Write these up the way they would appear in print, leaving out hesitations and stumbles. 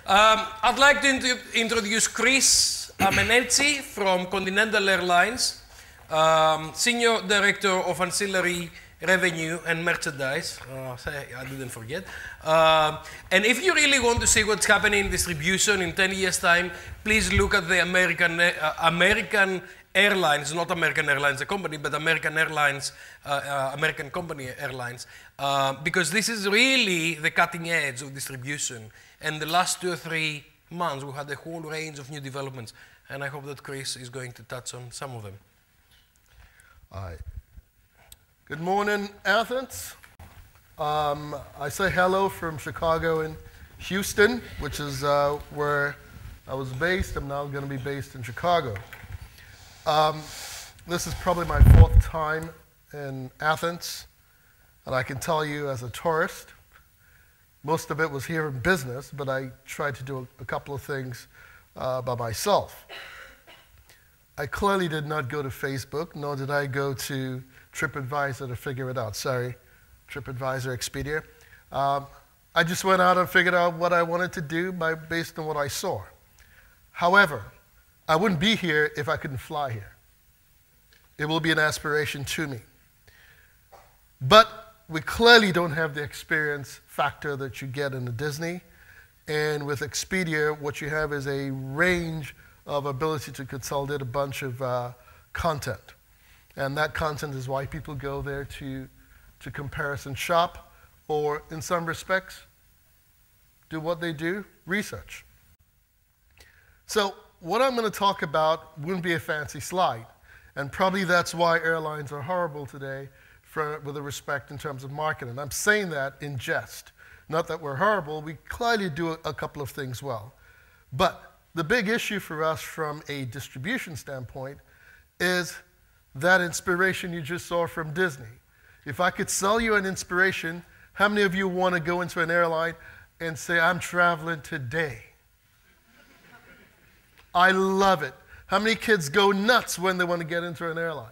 I'd like to introduce Chris Amenechi from Continental Airlines, Senior Director of Ancillary Revenue and Merchandise. I didn't forget. And if you really want to see what's happening in distribution in 10 years' time, please look at the American Airlines, not American Airlines, the company, but American Airlines, American company airlines, because this is really the cutting edge of distribution. And the last 2 or 3 months, we had a whole range of new developments, and I hope that Chris is going to touch on some of them. All right. Good morning, Athens. I say hello from Chicago and Houston, which is where I was based. I'm now going to be based in Chicago. This is probably my 4th time in Athens, and I can tell you as a tourist, most of it was here in business, but I tried to do a couple of things by myself. I clearly did not go to Facebook, nor did I go to TripAdvisor to figure it out. Sorry, TripAdvisor, Expedia. I just went out and figured out what I wanted to do based on what I saw. However, I wouldn't be here if I couldn't fly here. It will be an aspiration to me. But we clearly don't have the experience factor that you get in a Disney. And with Expedia, what you have is a range of ability to consolidate a bunch of content. And that content is why people go there to comparison shop, or in some respects, do what they do, research. So what I'm going to talk about wouldn't be a fancy slide. And probably that's why airlines are horrible today with respect in terms of marketing. I'm saying that in jest. Not that we're horrible, we clearly do a couple of things well. But the big issue for us from a distribution standpoint is that inspiration you just saw from Disney. If I could sell you an inspiration, how many of you want to go into an airline and say, I'm traveling today? I love it. How many kids go nuts when they want to get into an airline?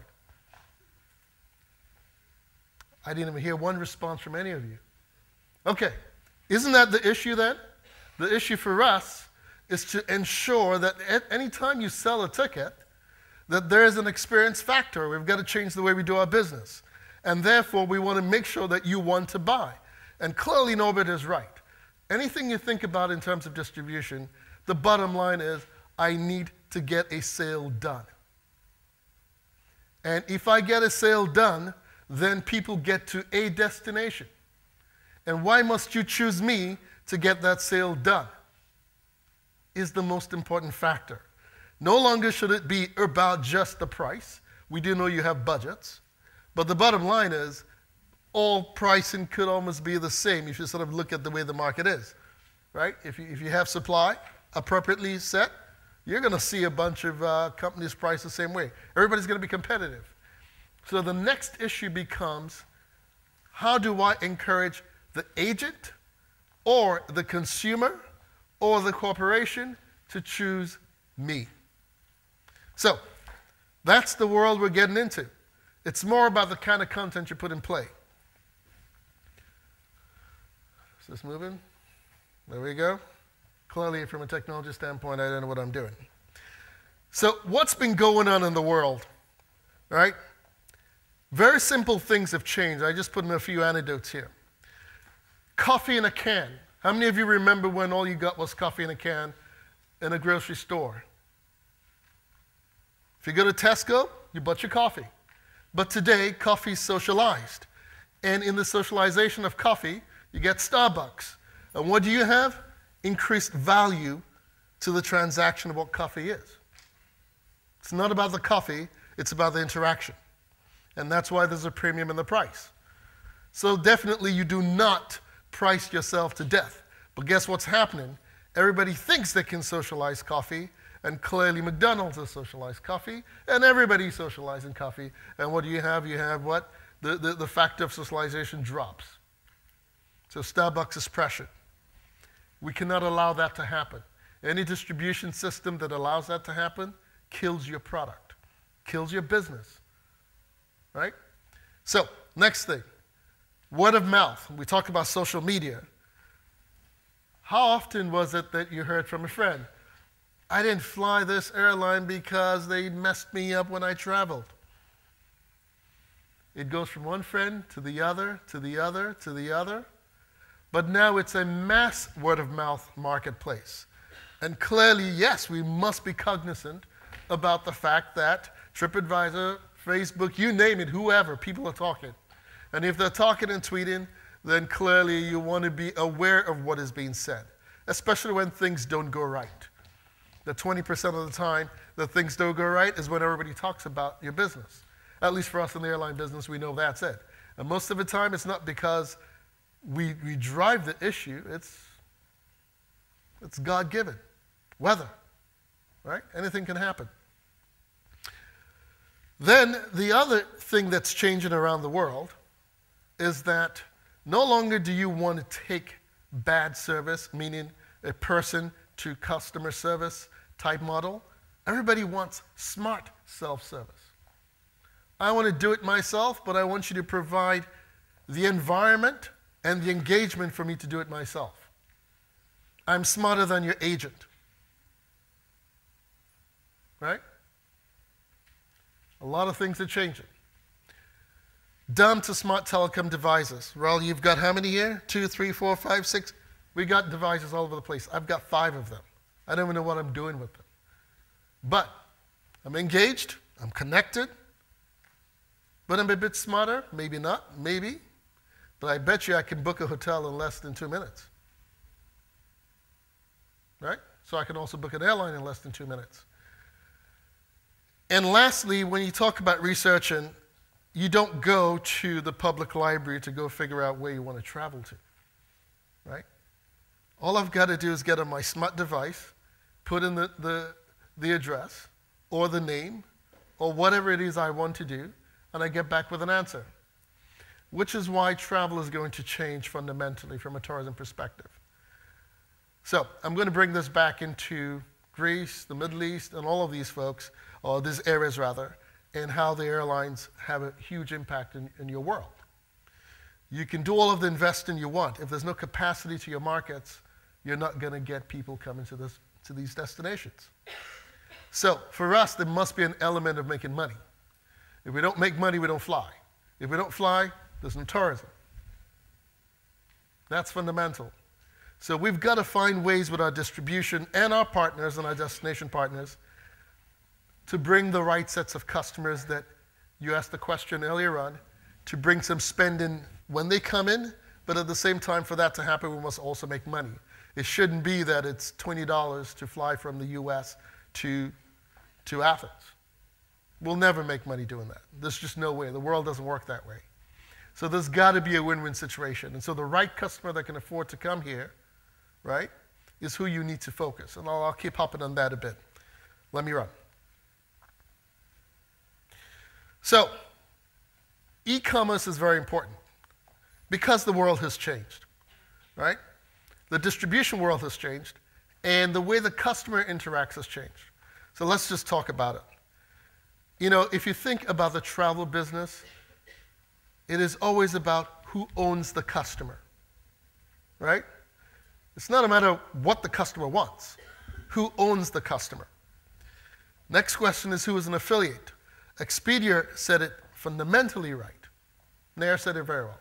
I didn't even hear one response from any of you. Okay, isn't that the issue then? The issue for us is to ensure that at any time you sell a ticket, that there is an experience factor. We've got to change the way we do our business. And therefore, we want to make sure that you want to buy. And clearly, Norbert is right. Anything you think about in terms of distribution, the bottom line is, I need to get a sale done. And if I get a sale done, then people get to a destination. And why must you choose me to get that sale done? Is the most important factor. No longer should it be about just the price. We do know you have budgets. But the bottom line is, all pricing could almost be the same. You should sort of look at the way the market is, right? If you have supply appropriately set, you're going to see a bunch of companies priced the same way. Everybody's going to be competitive. So the next issue becomes, how do I encourage the agent or the consumer or the corporation to choose me? So that's the world we're getting into. It's more about the kind of content you put in play. Is this moving? There we go. Clearly, from a technology standpoint, I don't know what I'm doing. So what's been going on in the world, right? Very simple things have changed. I just put in a few anecdotes here. Coffee in a can. How many of you remember when all you got was coffee in a can in a grocery store? If you go to Tesco, you bought your coffee. But today, coffee is socialized. And in the socialization of coffee, you get Starbucks. And what do you have? Increased value to the transaction of what coffee is. It's not about the coffee, it's about the interaction. And that's why there's a premium in the price. So definitely you do not price yourself to death. But guess what's happening? Everybody thinks they can socialize coffee, and clearly McDonald's has socialized coffee, and everybody's socializing coffee. And what do you have? You have what? The factor of socialization drops. So Starbucks is pressured. We cannot allow that to happen. Any distribution system that allows that to happen kills your product, kills your business, right? So, next thing, word of mouth. We talk about social media. How often was it that you heard from a friend, I didn't fly this airline because they messed me up when I traveled? It goes from one friend to the other, to the other, to the other. But now it's a mass word-of-mouth marketplace. And clearly, yes, we must be cognizant about the fact that TripAdvisor, Facebook, you name it, whoever, people are talking. And if they're talking and tweeting, then clearly you want to be aware of what is being said, especially when things don't go right. The 20% of the time that things don't go right is when everybody talks about your business. At least for us in the airline business, we know that's it. And most of the time, it's not because we drive the issue, it's God-given. Weather, right? Anything can happen. Then the other thing that's changing around the world is that no longer do you want to take bad service, meaning a person to customer service type model. Everybody wants smart self-service. I want to do it myself, but I want you to provide the environment and the engagement for me to do it myself. I'm smarter than your agent. Right? A lot of things are changing. Dumb to smart telecom devices. Well, you've got how many here? 2, 3, 4, 5, 6. We got devices all over the place. I've got 5 of them. I don't even know what I'm doing with them. But I'm engaged. I'm connected. But I'm a bit smarter. Maybe not. Maybe. But I bet you I can book a hotel in less than 2 minutes. Right? So I can also book an airline in less than 2 minutes. And lastly, when you talk about researching, you don't go to the public library to go figure out where you want to travel to, right? All I've got to do is get on my smart device, put in the address or the name or whatever it is I want to do, and I get back with an answer, which is why travel is going to change fundamentally from a tourism perspective. So I'm going to bring this back into Greece, the Middle East, and all of these folks, or these areas rather, and how the airlines have a huge impact in your world. You can do all of the investing you want. If there's no capacity to your markets, you're not going to get people coming to these destinations. So for us, there must be an element of making money. If we don't make money, we don't fly. If we don't fly, there's no tourism. That's fundamental. So we've got to find ways with our distribution and our partners and our destination partners to bring the right sets of customers that you asked the question earlier on, to bring some spending when they come in, but at the same time for that to happen, we must also make money. It shouldn't be that it's $20 to fly from the US to Athens. We'll never make money doing that. There's just no way. The world doesn't work that way. So there's got to be a win-win situation. And so the right customer that can afford to come here, right, is who you need to focus. And I'll keep hopping on that a bit. Let me run. So, e-commerce is very important because the world has changed, right? The distribution world has changed, and the way the customer interacts has changed. So let's just talk about it. You know, if you think about the travel business, it is always about who owns the customer, right? It's not a matter of what the customer wants. Who owns the customer? Next question is who is an affiliate? Expedia said it fundamentally right. Nair said it very well.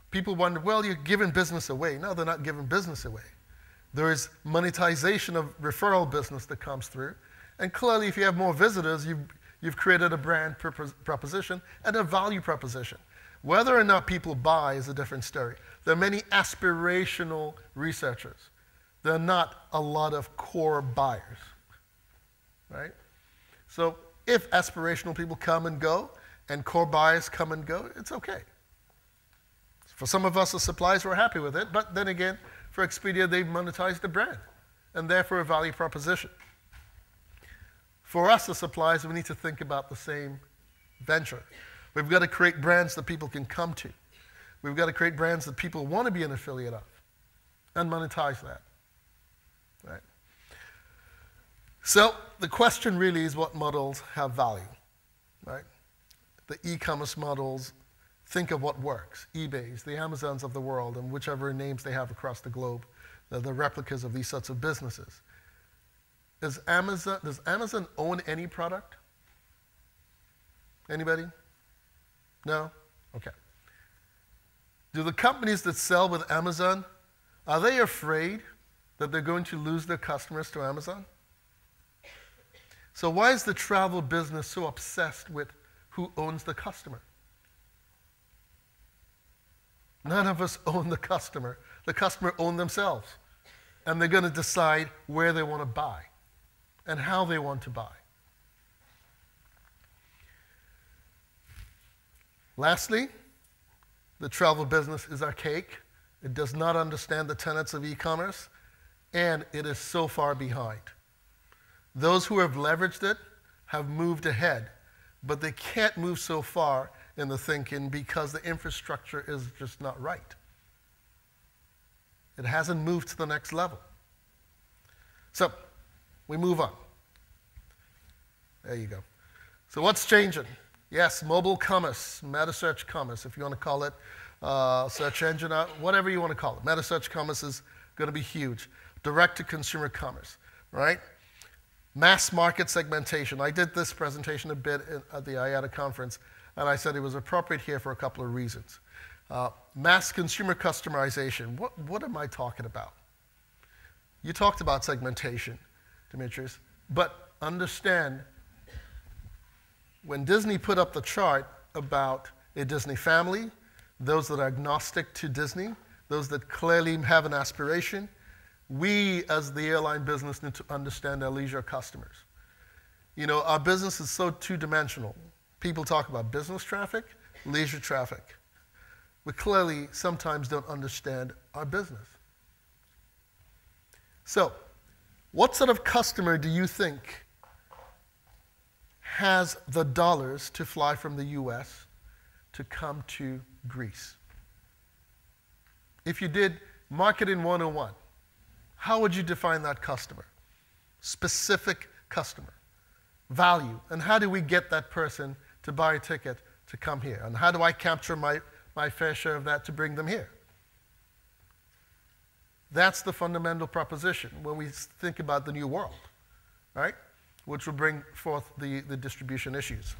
People wonder, well, you're giving business away. No, they're not giving business away. There is monetization of referral business that comes through. And clearly, if you have more visitors, you've created a brand proposition and a value proposition. Whether or not people buy is a different story. There are many aspirational researchers. There are not a lot of core buyers, right? So if aspirational people come and go and core buyers come and go, it's okay. For some of us as suppliers, we're happy with it. But then again, for Expedia, they've monetized the brand and therefore a value proposition. For us as suppliers, we need to think about the same venture. We've got to create brands that people can come to. We've got to create brands that people want to be an affiliate of and monetize that, right? So the question really is what models have value, right? The e-commerce models think of what works. eBays, the Amazons of the world, and whichever names they have across the globe, the replicas of these sorts of businesses. Does Amazon own any product? Anybody? No? Okay. Do the companies that sell with Amazon, are they afraid that they're going to lose their customers to Amazon? So why is the travel business so obsessed with who owns the customer? None of us own the customer. The customer owns themselves. And they're going to decide where they want to buy and how they want to buy. Lastly, the travel business is archaic. It does not understand the tenets of e-commerce, and it is so far behind. Those who have leveraged it have moved ahead, but they can't move so far in the thinking because the infrastructure is just not right. It hasn't moved to the next level. So, we move on. There you go. So what's changing? Yes, mobile commerce, meta search commerce, if you want to call it, search engine, whatever you want to call it. Meta search commerce is going to be huge. Direct-to-consumer commerce, right? Mass market segmentation. I did this presentation a bit at the IATA conference, and I said it was appropriate here for a couple of reasons. Mass consumer customization. What am I talking about? You talked about segmentation, Demetrius, but understand when Disney put up the chart about a Disney family, those that are agnostic to Disney, those that clearly have an aspiration, we as the airline business need to understand our leisure customers. You know, our business is so two-dimensional. People talk about business traffic, leisure traffic. We clearly sometimes don't understand our business. So, what sort of customer do you think has the dollars to fly from the US to come to Greece? If you did Marketing 101, how would you define that customer? Specific customer. Value. And how do we get that person to buy a ticket to come here? And how do I capture my fair share of that to bring them here? That's the fundamental proposition when we think about the new world, right? Which will bring forth the distribution issues.